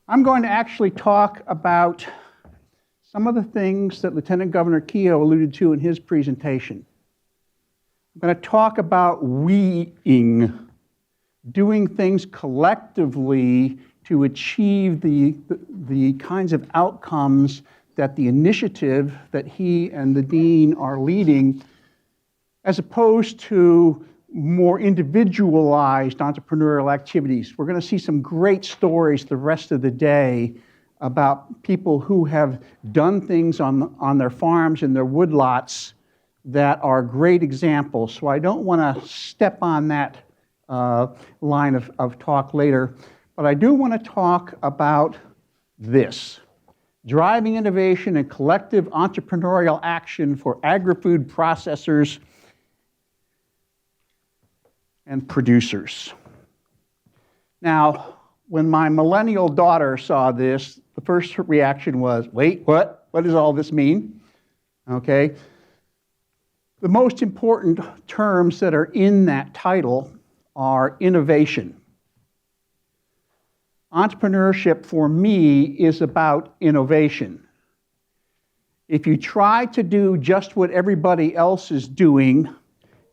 I'm going to actually talk about some of the things that Lieutenant Governor Keogh alluded to in his presentation. I'm going to talk about weing, doing things collectively to achieve the kinds of outcomes that the initiative that he and the dean are leading, as opposed to more individualized entrepreneurial activities. We're going to see some great stories the rest of the day about people who have done things on their farms and their woodlots that are great examples. So I don't want to step on that line of talk later, but I do want to talk about this: driving innovation and collective entrepreneurial action for agri-food processors and producers. Now, when my millennial daughter saw this, the first reaction was, wait, what? What does all this mean? Okay. The most important terms that are in that title are innovation. Entrepreneurship for me is about innovation. If you try to do just what everybody else is doing,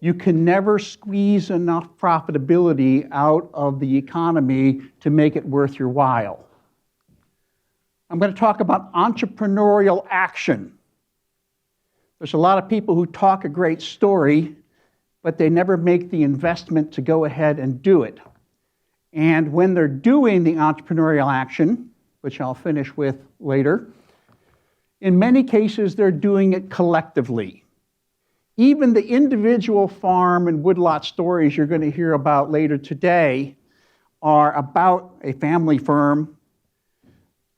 you can never squeeze enough profitability out of the economy to make it worth your while. I'm going to talk about entrepreneurial action. There's a lot of people who talk a great story, but they never make the investment to go ahead and do it. And when they're doing the entrepreneurial action, which I'll finish with later, in many cases they're doing it collectively. Even the individual farm and woodlot stories you're going to hear about later today are about a family firm.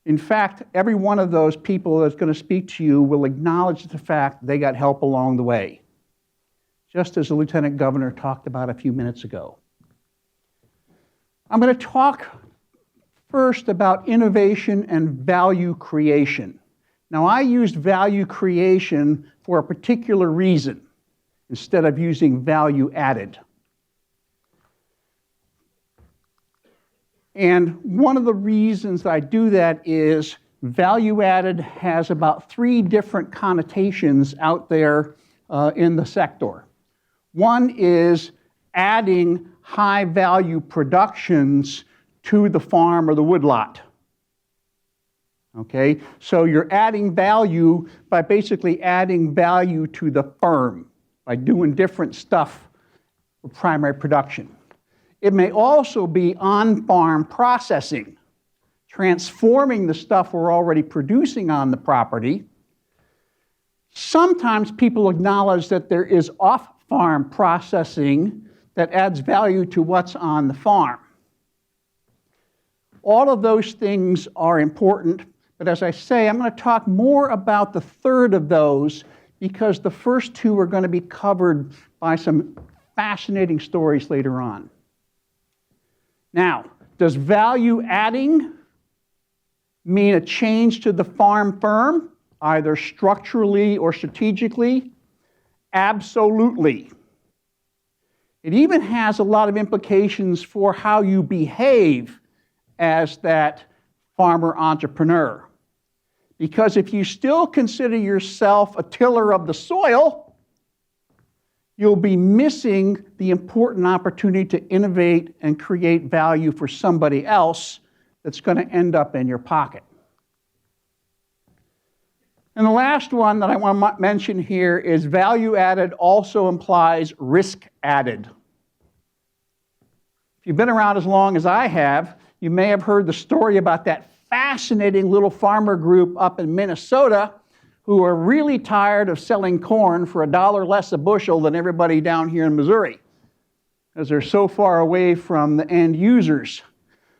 In fact, every one of those people that's going to speak to you will acknowledge the fact they got help along the way, just as the Lieutenant Governor talked about a few minutes ago. I'm going to talk first about innovation and value creation. Now, I used value creation for a particular reason instead of using value added. And one of the reasons I do that is value added has about 3 different connotations out there in the sector. One is adding high value productions to the farm or the woodlot. Okay, so you're adding value by basically adding value to the firm by doing different stuff for primary production. It may also be on-farm processing, transforming the stuff we're already producing on the property. Sometimes people acknowledge that there is off-farm processing that adds value to what's on the farm. All of those things are important, but as I say, I'm going to talk more about the third of those because the first 2 are going to be covered by some fascinating stories later on. Now, does value adding mean a change to the farm firm, either structurally or strategically? Absolutely. It even has a lot of implications for how you behave as that farmer entrepreneur. Because if you still consider yourself a tiller of the soil, you'll be missing the important opportunity to innovate and create value for somebody else that's going to end up in your pocket. And the last one that I want to mention here is value added also implies risk added. If you've been around as long as I have, you may have heard the story about that fascinating little farmer group up in Minnesota who are really tired of selling corn for $1 less a bushel than everybody down here in Missouri, because they're so far away from the end users.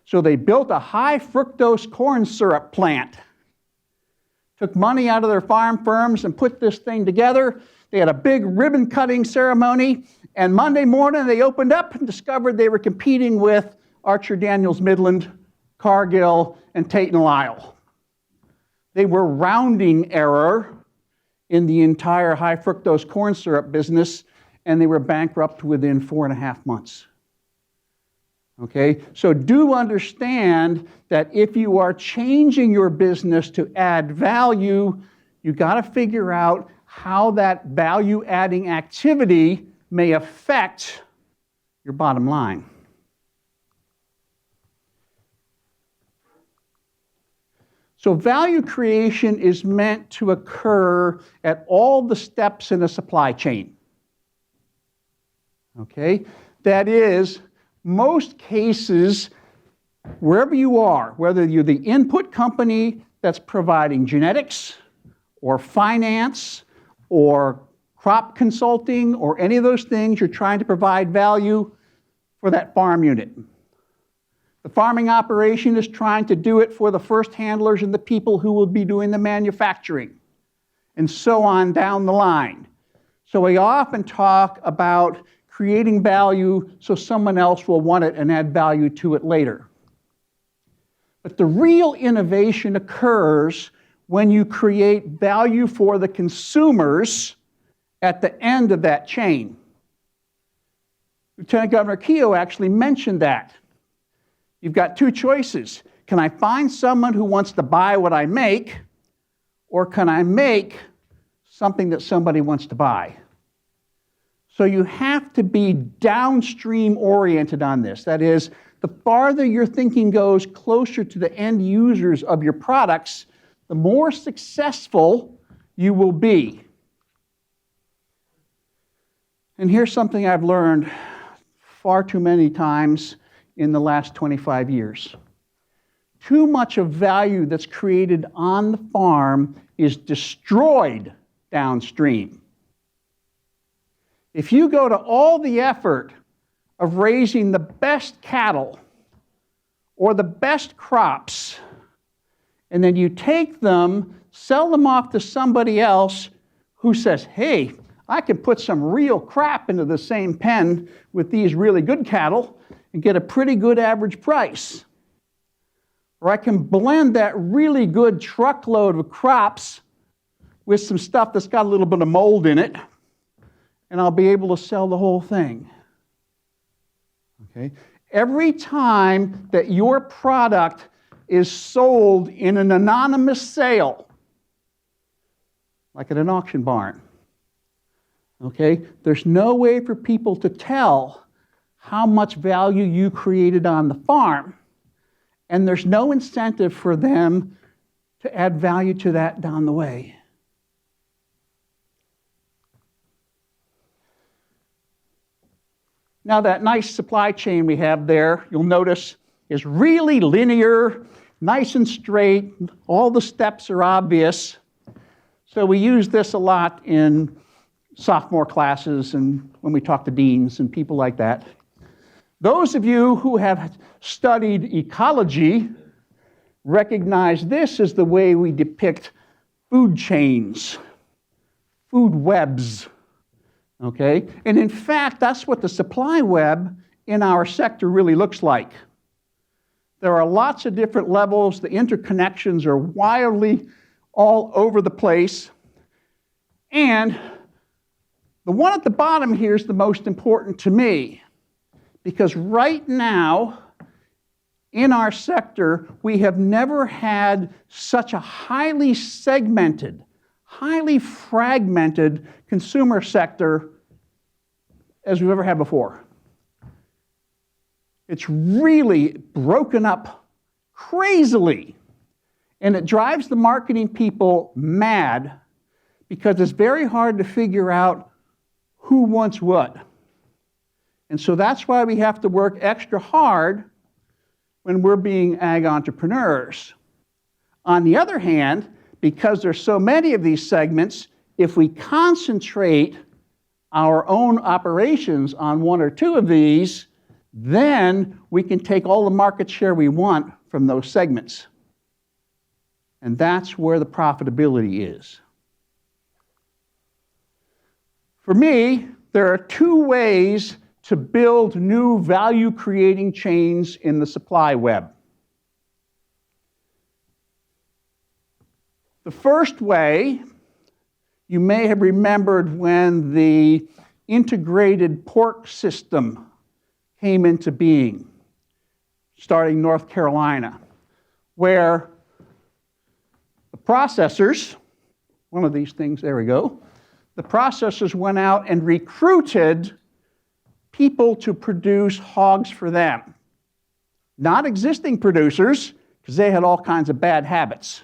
So they built a high fructose corn syrup plant, took money out of their farm firms and put this thing together. They had a big ribbon cutting ceremony, and Monday morning they opened up and discovered they were competing with Archer Daniels Midland, Cargill, and Tate & Lyle. They were rounding error in the entire high fructose corn syrup business, and they were bankrupt within 4.5 months. Okay, so do understand that if you are changing your business to add value, you got to figure out how that value-adding activity may affect your bottom line. So value creation is meant to occur at all the steps in a supply chain. Okay, that is, most cases, wherever you are, whether you're the input company that's providing genetics or finance or crop consulting or any of those things, you're trying to provide value for that farm unit. The farming operation is trying to do it for the first handlers and the people who will be doing the manufacturing, and so on down the line. So we often talk about creating value so someone else will want it and add value to it later. But the real innovation occurs when you create value for the consumers at the end of that chain. Lieutenant Governor Keogh actually mentioned that. You've got two choices. Can I find someone who wants to buy what I make, or can I make something that somebody wants to buy? So you have to be downstream oriented on this. That is, the farther your thinking goes closer to the end users of your products, the more successful you will be. And here's something I've learned far too many times in the last 25 years. Too much of value that's created on the farm is destroyed downstream. If you go to all the effort of raising the best cattle or the best crops, and then you take them, sell them off to somebody else who says, hey, I can put some real crap into the same pen with these really good cattle and get a pretty good average price. Or I can blend that really good truckload of crops with some stuff that's got a little bit of mold in it, and I'll be able to sell the whole thing. Okay? Every time that your product is sold in an anonymous sale, like at an auction barn, okay, there's no way for people to tell how much value you created on the farm, and there's no incentive for them to add value to that down the way. Now that nice supply chain we have there, you'll notice, is really linear, nice and straight. All the steps are obvious. So we use this a lot in sophomore classes and when we talk to deans and people like that. Those of you who have studied ecology recognize this as the way we depict food chains, food webs. Okay? And in fact, that's what the supply web in our sector really looks like. There are lots of different levels. The interconnections are wildly all over the place. And the one at the bottom here is the most important to me, because right now in our sector, we have never had such a highly segmented, highly fragmented consumer sector as we've ever had before. It's really broken up crazily, and it drives the marketing people mad because it's very hard to figure out who wants what. And so that's why we have to work extra hard when we're being ag entrepreneurs. On the other hand, because there's so many of these segments, if we concentrate our own operations on one or two of these, then we can take all the market share we want from those segments. And that's where the profitability is. For me, there are two ways to build new value-creating chains in the supply web. The first way, you may have remembered when the integrated pork system came into being. starting North Carolina, where the processors, one of these things, there we go, the processors went out and recruited people to produce hogs for them. Not existing producers, because they had all kinds of bad habits.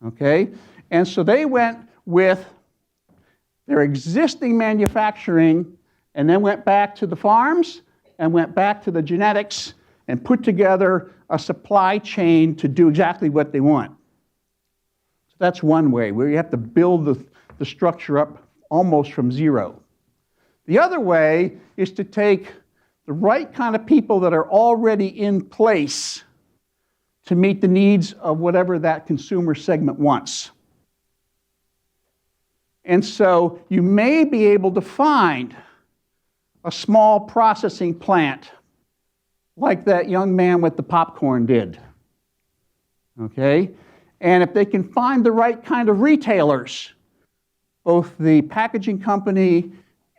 Okay? And so they went with their existing manufacturing and then went back to the farms and went back to the genetics and put together a supply chain to do exactly what they want. So that's one way, where you have to build the structure up almost from zero. The other way is to take the right kind of people that are already in place to meet the needs of whatever that consumer segment wants. And so you may be able to find a small processing plant like that young man with the popcorn did. Okay? And if they can find the right kind of retailers, both the packaging company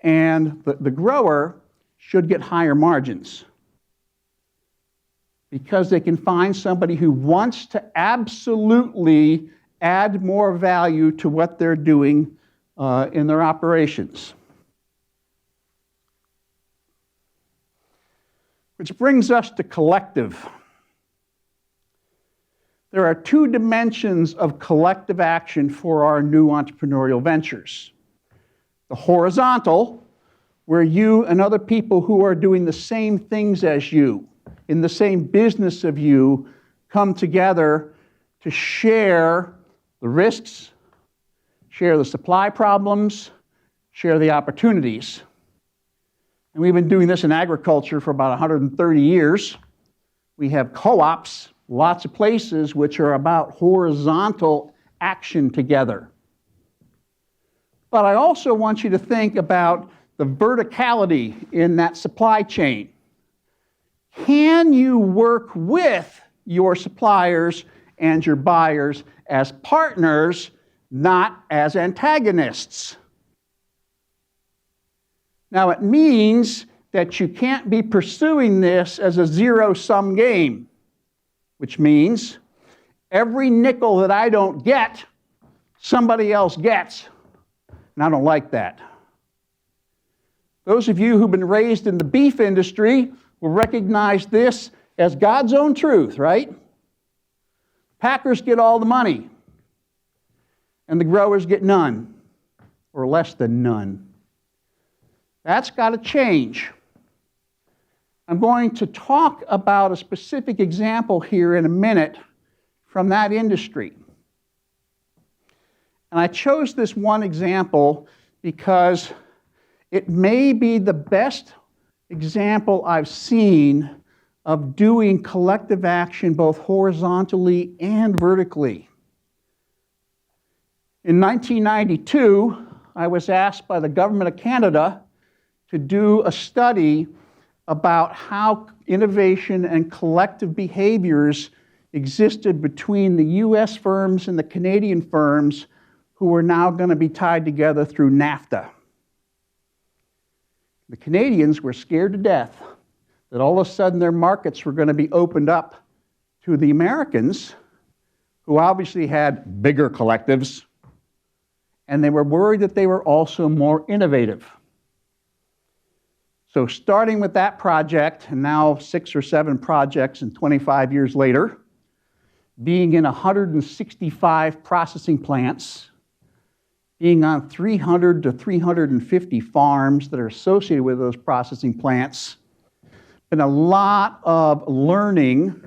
and the grower should get higher margins, because they can find somebody who wants to absolutely add more value to what they're doing in their operations. Which brings us to collective. There are two dimensions of collective action for our new entrepreneurial ventures. The horizontal, where you and other people who are doing the same things as you, in the same business of you, come together to share the risks, share the supply problems, share the opportunities. And we've been doing this in agriculture for about 130 years. We have co-ops, lots of places, which are about horizontal action together. But I also want you to think about the verticality in that supply chain. Can you work with your suppliers and your buyers as partners, not as antagonists? Now, it means that you can't be pursuing this as a zero-sum game, which means every nickel that I don't get, somebody else gets. And I don't like that. Those of you who've been raised in the beef industry will recognize this as God's own truth, right? Packers get all the money, and the growers get none, or less than none. That's got to change. I'm going to talk about a specific example here in a minute from that industry. And I chose this one example because it may be the best example I've seen of doing collective action both horizontally and vertically. In 1992, I was asked by the Government of Canada to do a study about how innovation and collective behaviors existed between the US firms and the Canadian firms who were now going to be tied together through NAFTA. The Canadians were scared to death that all of a sudden their markets were going to be opened up to the Americans, who obviously had bigger collectives, and they were worried that they were also more innovative. So starting with that project, and now 6 or 7 projects and 25 years later, being in 165 processing plants, being on 300 to 350 farms that are associated with those processing plants, been a lot of learning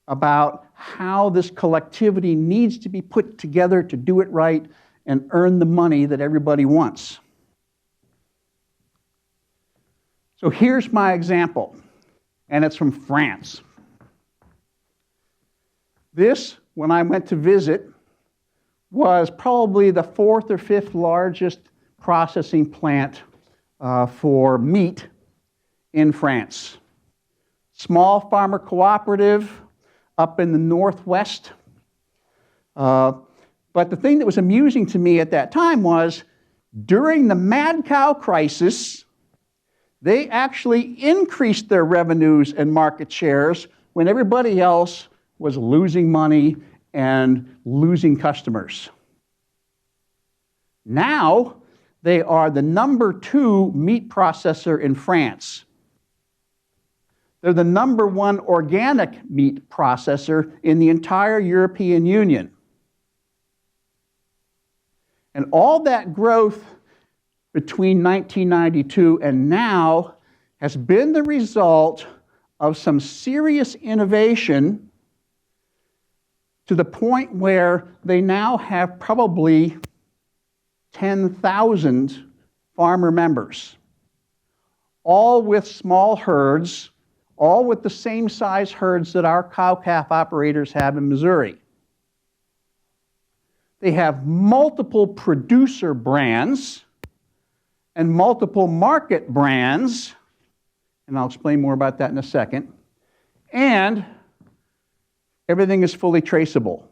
about how this collectivity needs to be put together to do it right and earn the money that everybody wants. So here's my example, and it's from France. This, when I went to visit, was probably the 4th or 5th largest processing plant for meat in France. Small farmer cooperative up in the northwest. But the thing that was amusing to me at that time was, during the mad cow crisis, They actually increased their revenues and market shares when everybody else was losing money and losing customers. Now, they are the number 2 meat processor in France. They're the number 1 organic meat processor in the entire European Union. And all that growth between 1992 and now has been the result of some serious innovation to the point where they now have probably 10,000 farmer members, all with small herds, all with the same size herds that our cow-calf operators have in Missouri. They have multiple producer brands and multiple market brands, and I'll explain more about that in a second, and everything is fully traceable.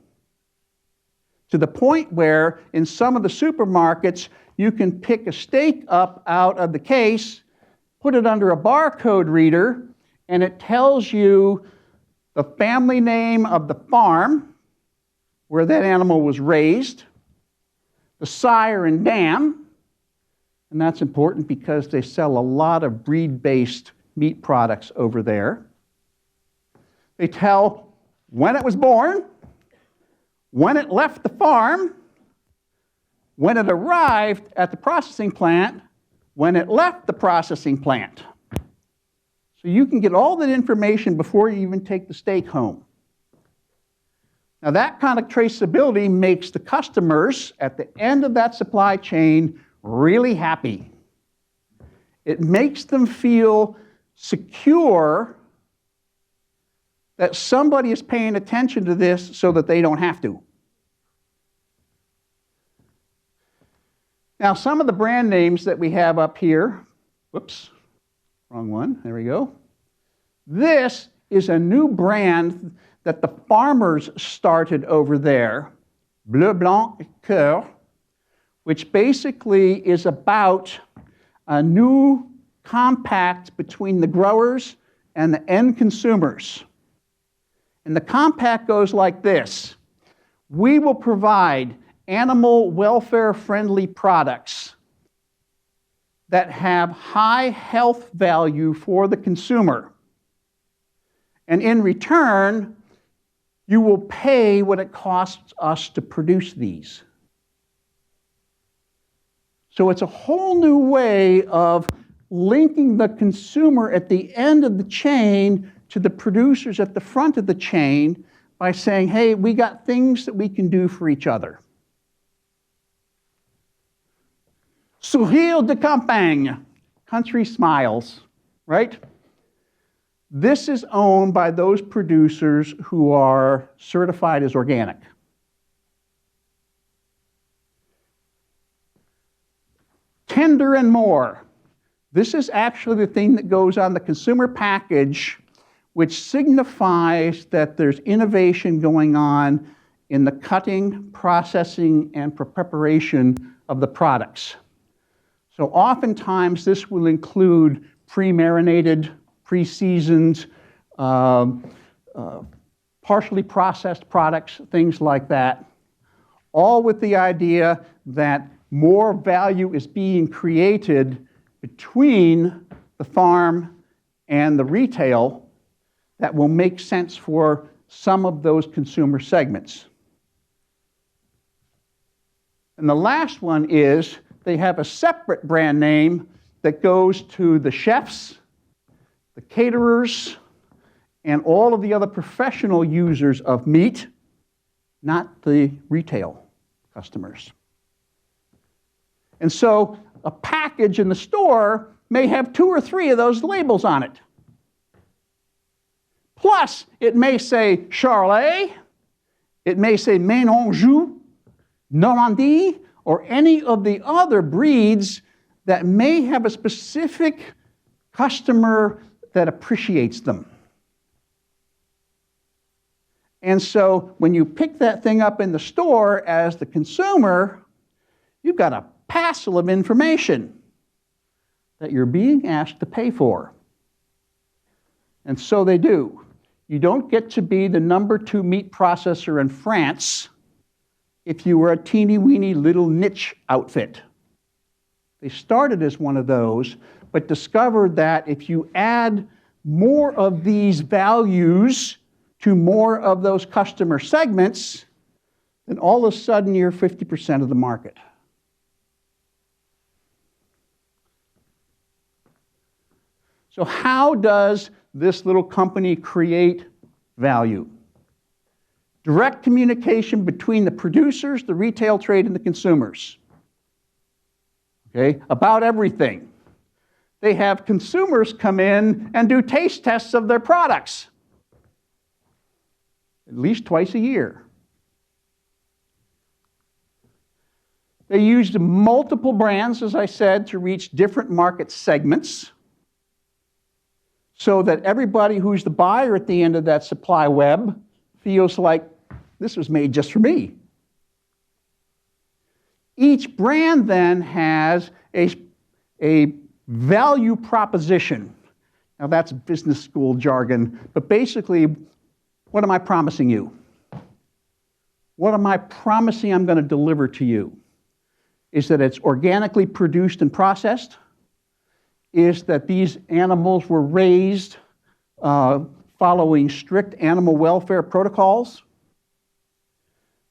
To the point where in some of the supermarkets, you can pick a steak up out of the case, put it under a barcode reader, and it tells you the family name of the farm where that animal was raised, the sire and dam, and that's important because they sell a lot of breed-based meat products over there. They tell when it was born, when it left the farm, when it arrived at the processing plant, when it left the processing plant. So you can get all that information before you even take the steak home. Now that kind of traceability makes the customers at the end of that supply chain really happy. It makes them feel secure that somebody is paying attention to this so that they don't have to. Now, some of the brand names that we have up here, whoops, wrong one, there we go. This is a new brand that the farmers started over there, Bleu Blanc et Coeur, which basically is about a new compact between the growers and the end consumers. And the compact goes like this: we will provide animal welfare-friendly products that have high health value for the consumer. And in return, you will pay what it costs us to produce these. So it's a whole new way of linking the consumer at the end of the chain to the producers at the front of the chain by saying, hey, we got things that we can do for each other. Sourire de campagne, country smiles, right? This is owned by those producers who are certified as organic. Tender and more. This is actually the thing that goes on the consumer package, which signifies that there's innovation going on in the cutting, processing, and preparation of the products. So oftentimes this will include pre-marinated, pre-seasoned, partially processed products, things like that, all with the idea that more value is being created between the farm and the retail that will make sense for some of those consumer segments. And the last one is they have a separate brand name that goes to the chefs, the caterers, and all of the other professional users of meat, not the retail customers. And so a package in the store may have 2 or 3 of those labels on it. Plus, it may say Charolais, it may say Maine Anjou, Normandie, or any of the other breeds that may have a specific customer that appreciates them. And so when you pick that thing up in the store as the consumer, you've got a passel of information. that you're being asked to pay for. And so they do. You don't get to be the #2 meat processor in France if you were a teeny-weeny little niche outfit. They started as one of those, but discovered that if you add more of these values to more of those customer segments, then all of a sudden you're 50% of the market. So how does this little company create value? Direct communication between the producers, the retail trade, and the consumers. Okay, about everything. They have consumers come in and do taste tests of their products at least twice a year. They used multiple brands, as I said, to reach different market segments so that everybody who's the buyer at the end of that supply web feels like this was made just for me. Each brand then has a value proposition. Now that's business school jargon, but basically, what am I promising you? What am I promising I'm going to deliver to you? Is that it's organically produced and processed? Is that these animals were raised following strict animal welfare protocols?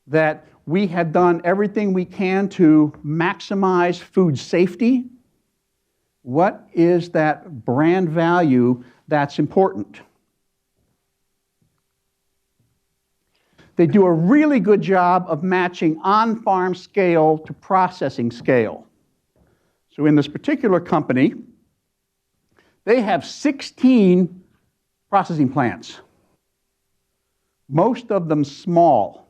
That we had done everything we can to maximize food safety? What is that brand value that's important? They do a really good job of matching on-farm scale to processing scale. So in this particular company, they have 16 processing plants, most of them small.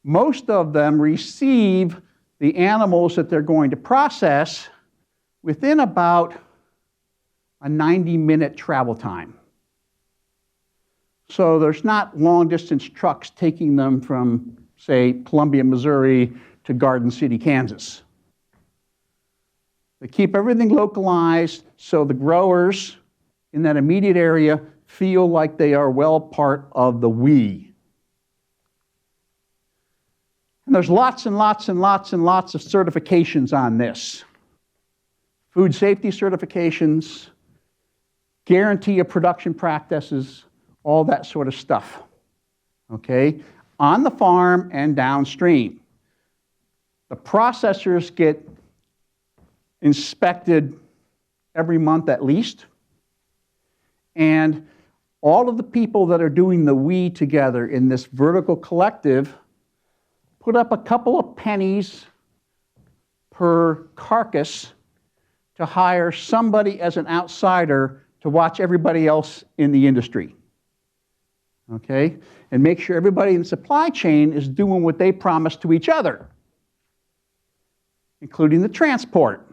Most of them receive the animals that they're going to process within about a 90-minute travel time. So there's not long-distance trucks taking them from, say, Columbia, Missouri to Garden City, Kansas. They keep everything localized so the growers in that immediate area feel like they are well part of the we. And there's lots and lots and lots and lots of certifications on this. Food safety certifications, guarantee of production practices, all that sort of stuff, okay? On the farm and downstream. The processors get inspected every month at least, and all of the people that are doing the we together in this vertical collective put up a couple of pennies per carcass to hire somebody as an outsider to watch everybody else in the industry. Okay? And make sure everybody in the supply chain is doing what they promised to each other, including the transport.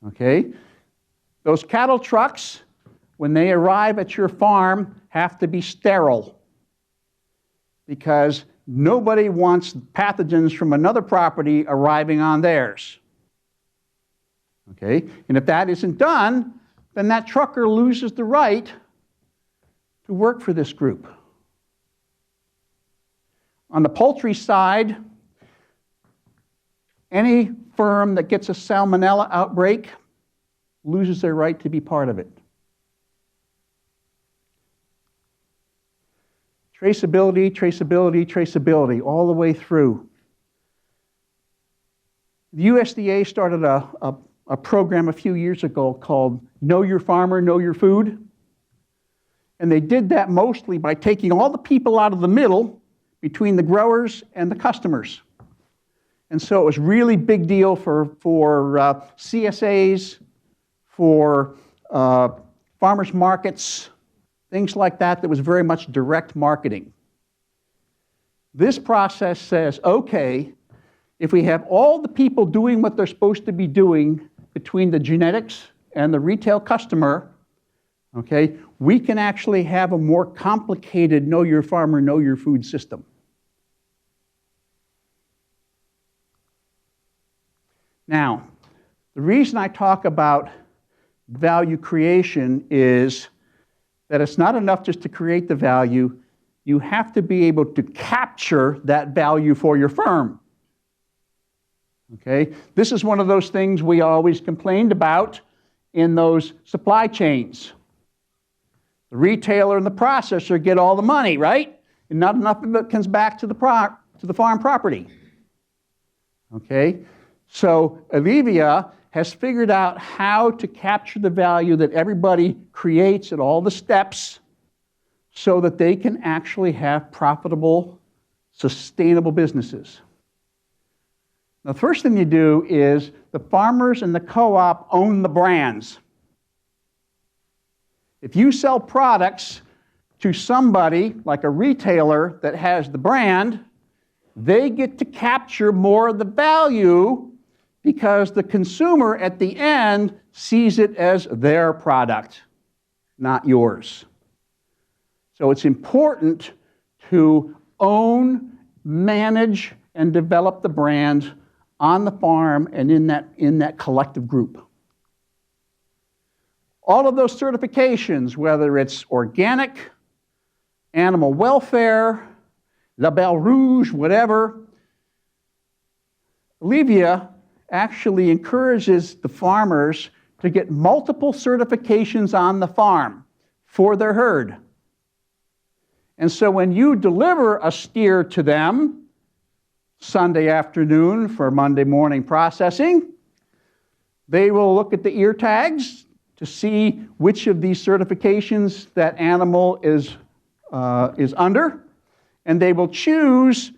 Okay? Those cattle trucks, when they arrive at your farm, have to be sterile because nobody wants pathogens from another property arriving on theirs. Okay? And if that isn't done, then that trucker loses the right to work for this group. On the poultry side, any firm that gets a salmonella outbreak loses their right to be part of it. Traceability, traceability, traceability, all the way through. The USDA started a program a few years ago called Know Your Farmer, Know Your Food. And they did that mostly by taking all the people out of the middle between the growers and the customers. And so it was really big deal for CSAs, for farmers markets, things like that, that was very much direct marketing. This process says, okay, if we have all the people doing what they're supposed to be doing between the genetics and the retail customer, okay, we can actually have a more complicated know your farmer, know your food system. Now, The reason I talk about value creation is that it's not enough just to create the value. You have to be able to capture that value for your firm. Okay? This is one of those things we always complained about in those supply chains. The retailer and the processor get all the money, right? And not enough of it comes back to the farm property. Okay? So Olivia has figured out how to capture the value that everybody creates at all the steps so that they can actually have profitable, sustainable businesses. Now, the first thing you do is the farmers and the co-op own the brands. If you sell products to somebody like a retailer that has the brand, they get to capture more of the value because the consumer at the end sees it as their product, not yours. So it's important to own, manage, and develop the brand on the farm and in that collective group. All of those certifications, whether it's organic, animal welfare, Label Rouge, whatever, Olivia actually encourages the farmers to get multiple certifications on the farm for their herd. And so when you deliver a steer to them Sunday afternoon for Monday morning processing, they will look at the ear tags to see which of these certifications that animal is under, and they will choose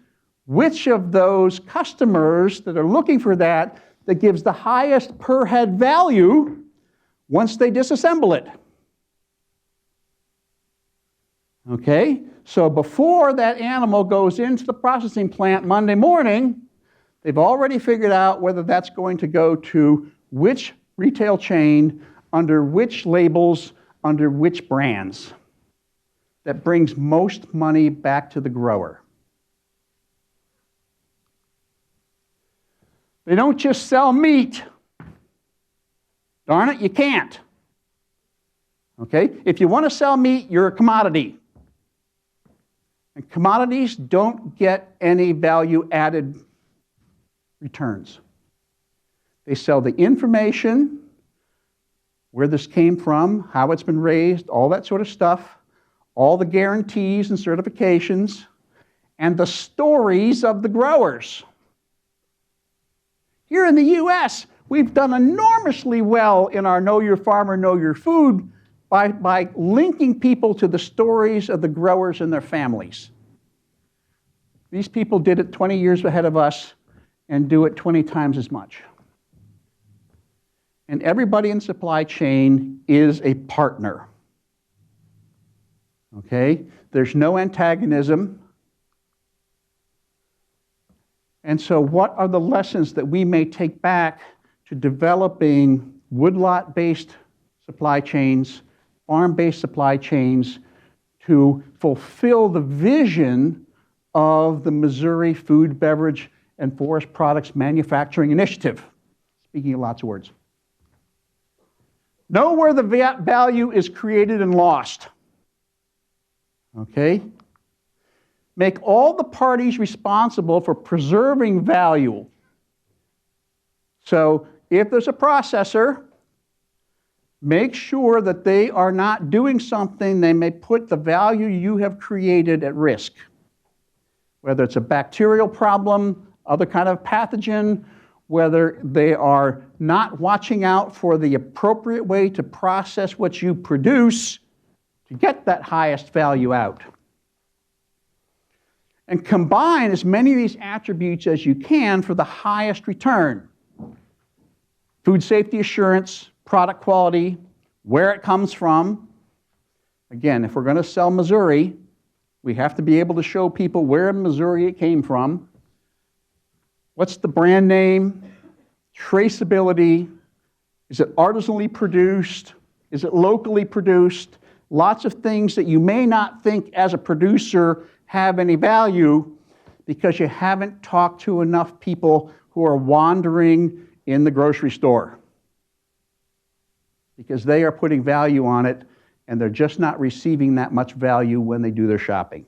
which of those customers that are looking for that gives the highest per head value once they disassemble it. Okay? So before that animal goes into the processing plant Monday morning, they've already figured out whether that's going to go to which retail chain, under which labels, under which brands. That brings most money back to the grower. They don't just sell meat. Darn it, you can't. Okay? If you want to sell meat, you're a commodity. And commodities don't get any value-added returns. They sell the information, where this came from, how it's been raised, all that sort of stuff, all the guarantees and certifications, and the stories of the growers. Here in the U.S., we've done enormously well in our Know Your Farmer, Know Your Food by linking people to the stories of the growers and their families. These people did it 20 years ahead of us and do it 20 times as much. And everybody in supply chain is a partner. Okay? There's no antagonism. And so what are the lessons that we may take back to developing woodlot-based supply chains, farm-based supply chains, to fulfill the vision of the Missouri Food, Beverage, and Forest Products Manufacturing Initiative? Speaking of lots of words. Know where the value is created and lost. Okay? Make all the parties responsible for preserving value. So if there's a processor, make sure that they are not doing something that may put the value you have created at risk. Whether it's a bacterial problem, other kind of pathogen, whether they are not watching out for the appropriate way to process what you produce to get that highest value out. And combine as many of these attributes as you can for the highest return. Food safety assurance, product quality, where it comes from. Again, if we're going to sell Missouri, we have to be able to show people where in Missouri it came from. What's the brand name? Traceability. Is it artisanally produced? Is it locally produced? Lots of things that you may not think as a producer have any value because you haven't talked to enough people who are wandering in the grocery store. because they are putting value on it, and they're just not receiving that much value when they do their shopping.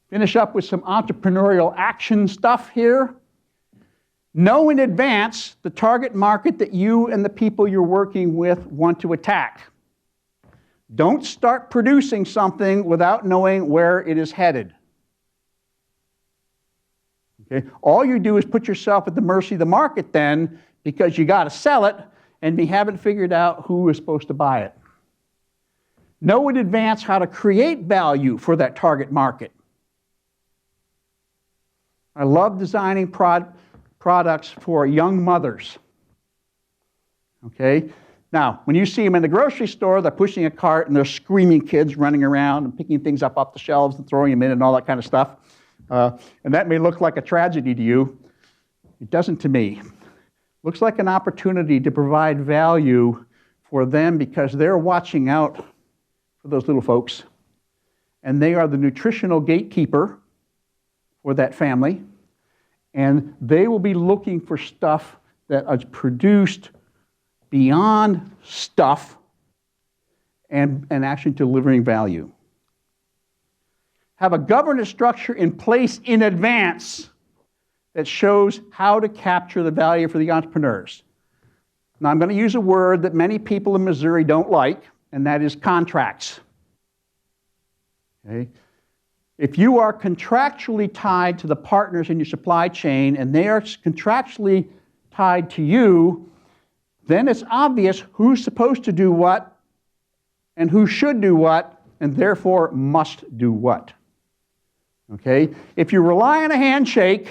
Finish up with some entrepreneurial action stuff here. Know in advance the target market that you and the people you're working with want to attack. Don't start producing something without knowing where it is headed. Okay? All you do is put yourself at the mercy of the market then, because you got to sell it and you haven't figured out who is supposed to buy it. Know in advance how to create value for that target market. I love designing products for young mothers. Okay? Now, when you see them in the grocery store, they're pushing a cart and they're screaming kids running around and picking things up off the shelves and throwing them in and all that kind of stuff. And that may look like a tragedy to you. It doesn't to me. Looks like an opportunity to provide value for them because they're watching out for those little folks. And they are the nutritional gatekeeper for that family. And they will be looking for stuff that is produced beyond stuff and actually delivering value. Have a governance structure in place in advance that shows how to capture the value for the entrepreneurs. Now, I'm going to use a word that many people in Missouri don't like, and that is contracts. Okay? If you are contractually tied to the partners in your supply chain and they are contractually tied to you, then it's obvious who's supposed to do what and who should do what and therefore must do what. Okay? If you rely on a handshake,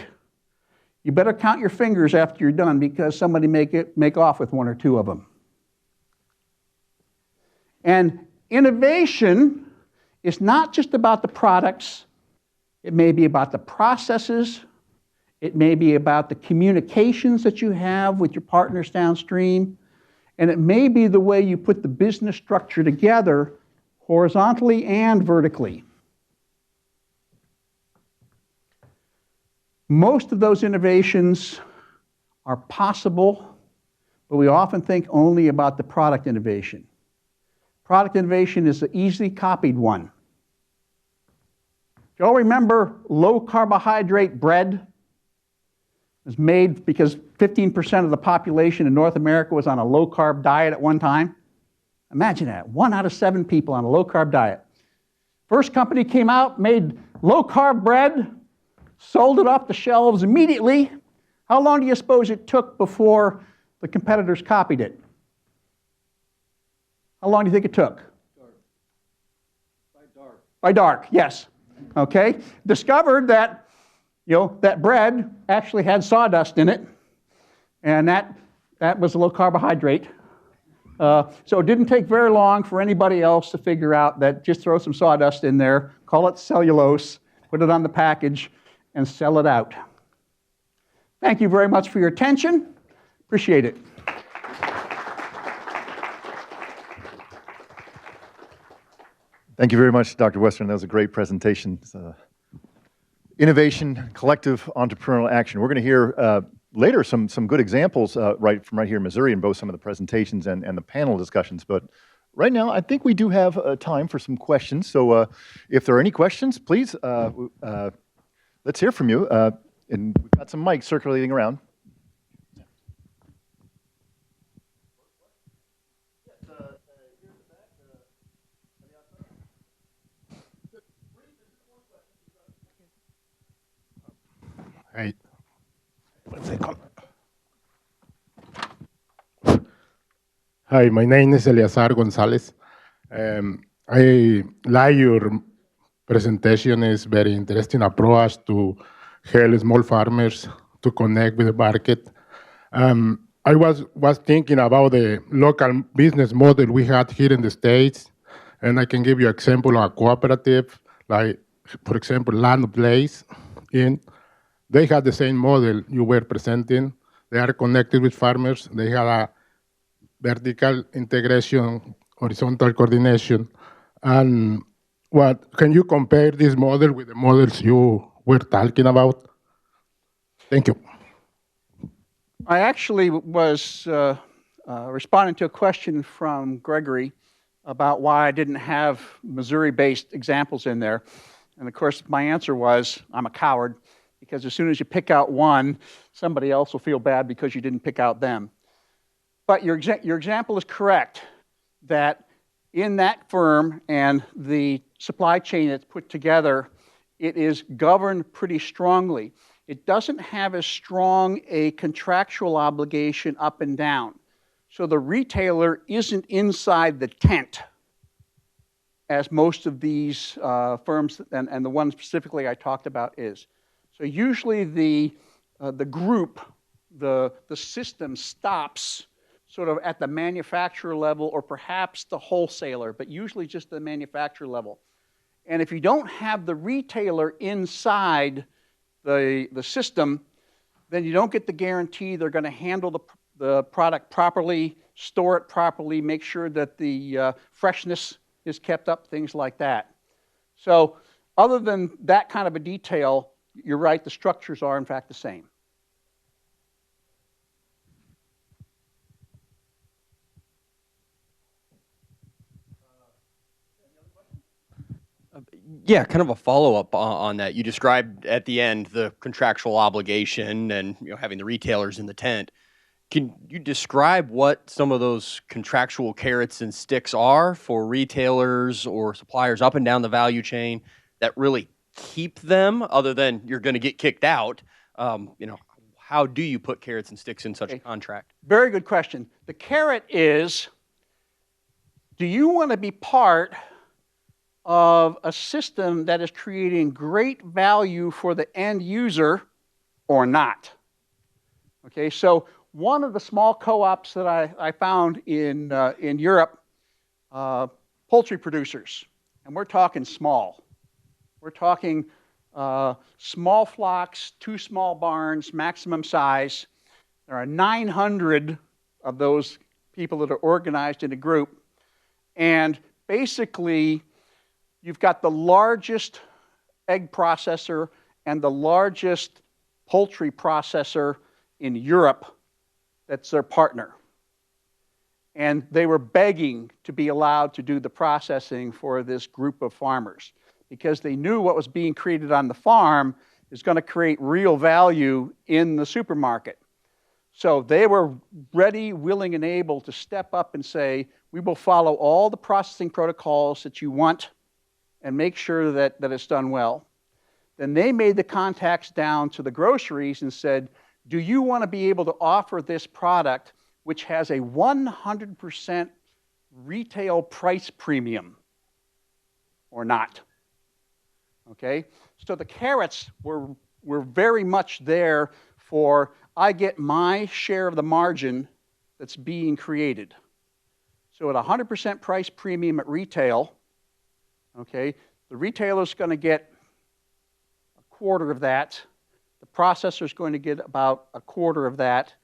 you better count your fingers after you're done because somebody make off with one or two of them. And innovation is not just about the products. It may be about the processes. It may be about the communications that you have with your partners downstream. And it may be the way you put the business structure together horizontally and vertically. Most of those innovations are possible, but we often think only about the product innovation. Product innovation is the easily copied one. Do you all remember low carbohydrate bread? It was made because 15% of the population in North America was on a low carb diet at one time. Imagine that, 1 out of 7 people on a low carb diet. First company came out, made low carb bread, sold it off the shelves immediately. How long do you suppose it took before the competitors copied it? How long do you think it took? By dark, yes. Okay. Discovered that, that bread actually had sawdust in it, and that was a low carbohydrate. So it didn't take very long for anybody else to figure out that just throw some sawdust in there, call it cellulose, put it on the package, and sell it out. Thank you very much for your attention. Appreciate it. Thank you very much, Dr. Westgren. That was a great presentation. Innovation, collective entrepreneurial action. We're going to hear later some good examples right here in Missouri in both some of the presentations and the panel discussions. But right now, I think we do have time for some questions. So if there are any questions, please, let's hear from you. And we've got some mics circulating around. Hi. 1 second. Hi, my name is Eleazar Gonzalez. I like your presentation. Is very interesting approach to help small farmers to connect with the market. I was thinking about the local business model we had here in the States, and I can give you an example of a cooperative, like, for example, Land Place They have the same model you were presenting. They are connected with farmers. They have a vertical integration, horizontal coordination. And can you compare this model with the models you were talking about? Thank you. I actually was responding to a question from Gregory about why I didn't have Missouri-based examples in there. And of course, my answer was, I'm a coward, because as soon as you pick out one, somebody else will feel bad because you didn't pick out them. But your example is correct, that in that firm and the supply chain that's put together, it is governed pretty strongly. It doesn't have as strong a contractual obligation up and down. So the retailer isn't inside the tent, as most of these firms, and the one specifically I talked about is. So usually the group, the system stops sort of at the manufacturer level or perhaps the wholesaler, but usually just the manufacturer level. And if you don't have the retailer inside the system, then you don't get the guarantee they're going to handle the product properly, store it properly, make sure that the freshness is kept up, things like that. So other than that kind of a detail, you're right, the structures are in fact the same. Yeah, kind of a follow-up on that. You described at the end the contractual obligation and having the retailers in the tent. Can you describe what some of those contractual carrots and sticks are for retailers or suppliers up and down the value chain that really keep them, other than you're going to get kicked out? How do you put carrots and sticks in such a contract? Very good question. The carrot is, do you want to be part of a system that is creating great value for the end user or not? Okay, so one of the small co-ops that I found in Europe, poultry producers, and we're talking small. We're talking small flocks, 2 small barns, maximum size. There are 900 of those people that are organized in a group, and basically you've got the largest egg processor and the largest poultry processor in Europe that's their partner. And they were begging to be allowed to do the processing for this group of farmers because they knew what was being created on the farm is going to create real value in the supermarket. So they were ready, willing, and able to step up and say, we will follow all the processing protocols that you want and make sure that it's done well. Then they made the contacts down to the groceries and said, do you want to be able to offer this product which has a 100% retail price premium or not? Okay, so the carrots were very much there for, I get my share of the margin that's being created. So at 100% price premium at retail, okay, the retailer's going to get a quarter of that. The processor's going to get about a quarter of that.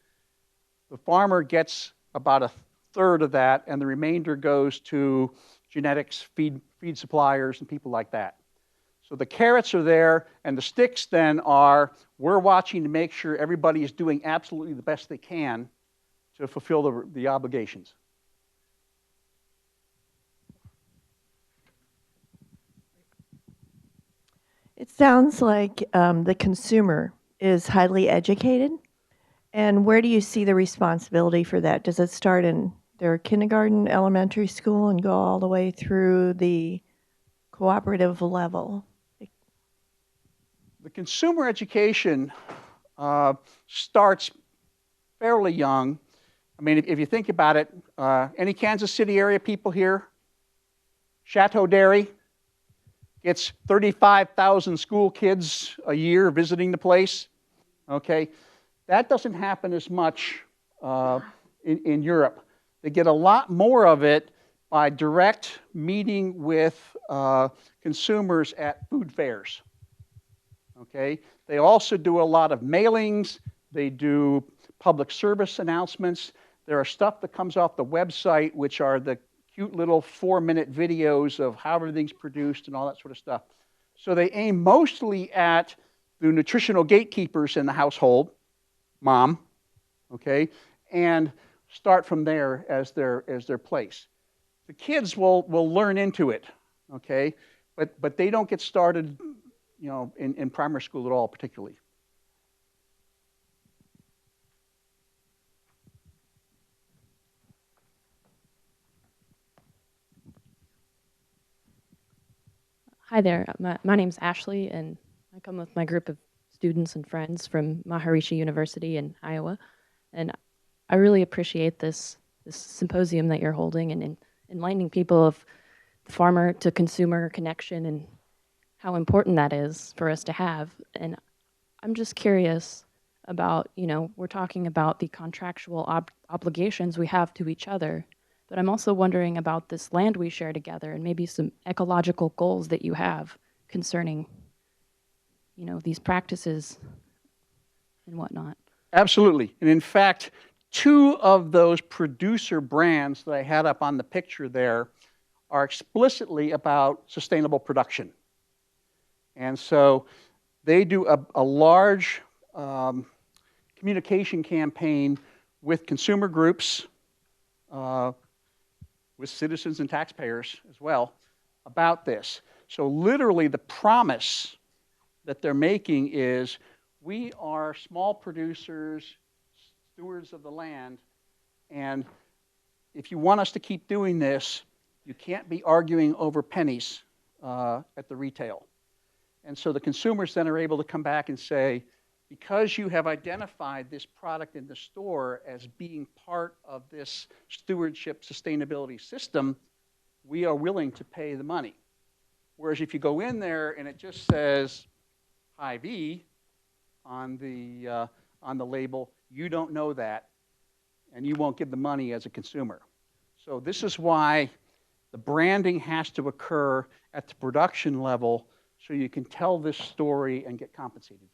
The farmer gets about a third of that, and the remainder goes to genetics, feed suppliers, and people like that. So the carrots are there, and the sticks then are, we're watching to make sure everybody is doing absolutely the best they can to fulfill the obligations. It sounds like the consumer is highly educated. And where do you see the responsibility for that? Does it start in their kindergarten, elementary school, and go all the way through the cooperative level? The consumer education starts fairly young. I mean, if you think about it, any Kansas City area people here? Chateau Dairy gets 35,000 school kids a year visiting the place. Okay, that doesn't happen as much in Europe. They get a lot more of it by direct meeting with consumers at food fairs. Okay, they also do a lot of mailings. They do public service announcements. There are stuff that comes off the website, which are the cute little 4-minute videos of how everything's produced and all that sort of stuff. So they aim mostly at the nutritional gatekeepers in the household, mom, okay, and start from there as their place. The kids will learn into it, okay? But they don't get started, in primary school at all, particularly. Hi there. My name's Ashley, and I come with my group of students and friends from Maharishi University in Iowa. And I really appreciate this symposium that you're holding and enlightening people of the farmer to consumer connection and how important that is for us to have. And I'm just curious about, we're talking about the contractual obligations we have to each other. But I'm also wondering about this land we share together and maybe some ecological goals that you have concerning, these practices and whatnot. Absolutely. And in fact, 2 of those producer brands that I had up on the picture there are explicitly about sustainable production. And so they do a large communication campaign with consumer groups, with citizens and taxpayers as well, about this. So literally the promise that they're making is, we are small producers, stewards of the land, and if you want us to keep doing this, you can't be arguing over pennies at the retail. And so the consumers then are able to come back and say, because you have identified this product in the store as being part of this stewardship sustainability system, we are willing to pay the money. Whereas if you go in there and it just says Hy-Vee on the label, you don't know that, and you won't give the money as a consumer. So this is why the branding has to occur at the production level, so you can tell this story and get compensated